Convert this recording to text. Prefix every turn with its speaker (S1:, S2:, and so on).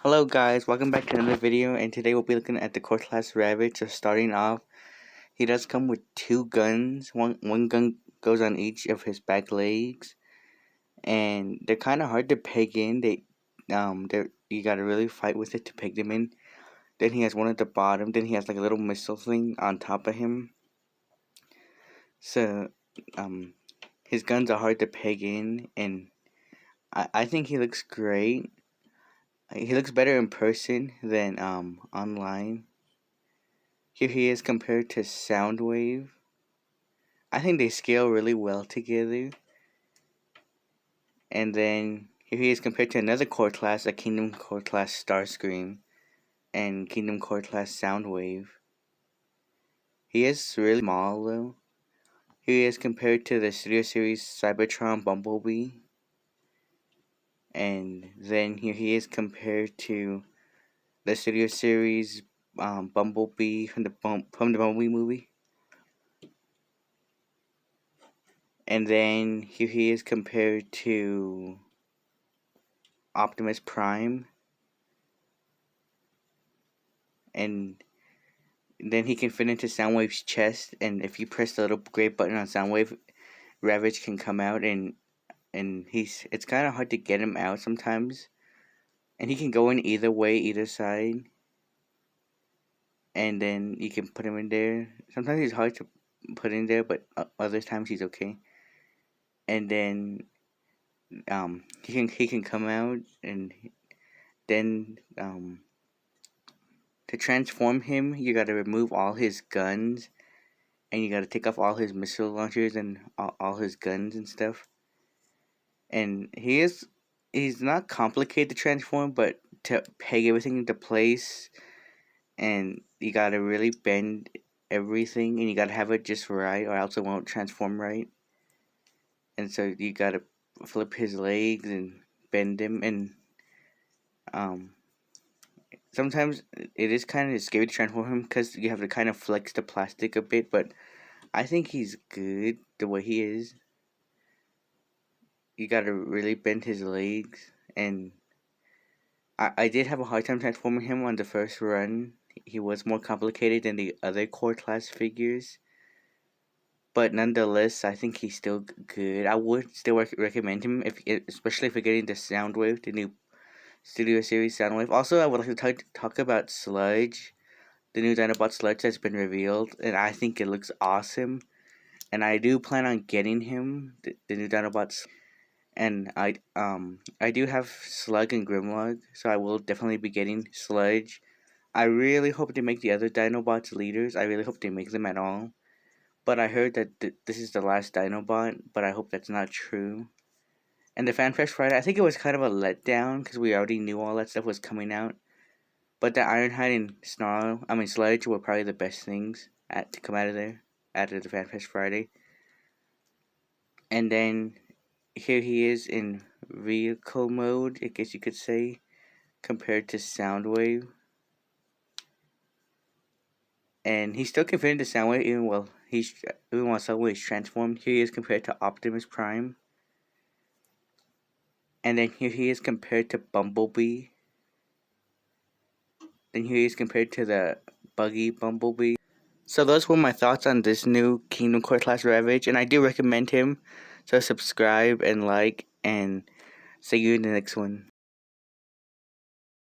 S1: Hello guys, welcome back to another video, and today we'll be looking at the core class Ravage. So starting off, he does come with two guns. One gun goes on each of his back legs, and they're kind of hard to peg in. You gotta really fight with it to peg them in. Then he has one at the bottom. Then he has like a little missile thing on top of him. So his guns are hard to peg in, and I think he looks great. He looks better in person than online. Here he is compared to Soundwave. I think they scale really well together. And then here he is compared to another core class, a Kingdom core class Starscream and Kingdom core class Soundwave. He is really small though. Here he is compared to the Studio Series Cybertron Bumblebee. And then here he is compared to the Studio Series Bumblebee from the Bumblebee movie. And then here he is compared to Optimus Prime. And then he can fit into Soundwave's chest, and if you press the little gray button on Soundwave, Ravage can come out, and it's kind of hard to get him out sometimes. And he can go in either way, either side. And then you can put him in there. Sometimes he's hard to put in there, but other times he's okay. And then he can come out, and then to transform him, you gotta remove all his guns, and you gotta take off all his missile launchers and all his guns and stuff. And he's not complicated to transform, but to peg everything into place, and you gotta really bend everything, and you gotta have it just right, or else it won't transform right. And so you gotta flip his legs and bend him, and sometimes it is kind of scary to transform him because you have to kind of flex the plastic a bit, but I think he's good the way he is. You gotta really bend his legs, and I did have a hard time transforming him on the first run. He was more complicated than the other core class figures, but nonetheless, I think he's still good. I would still recommend him, especially if you're getting the Soundwave, the new Studio Series Soundwave. Also, I would like to talk about Sludge, the new Dinobot Sludge that's been revealed, and I think it looks awesome. And I do plan on getting him, the new Dinobots. And I do have Slug and Grimlock, so I will definitely be getting Sludge. I really hope they make the other Dinobots leaders. I really hope they make them at all. But I heard that this is the last Dinobot, but I hope that's not true. And the FanFest Friday, I think it was kind of a letdown because we already knew all that stuff was coming out. But the Ironhide and Sludge were probably the best things to come out of there after the FanFest Friday. And then here he is in vehicle mode, I guess you could say, compared to Soundwave. And he still can fit into Soundwave even while Soundwave is transformed. Here he is compared to Optimus Prime. And then here he is compared to Bumblebee. Then here he is compared to the buggy Bumblebee. So those were my thoughts on this new Kingdom Core Class Ravage, and I do recommend him. So subscribe and like, and see you in the next one.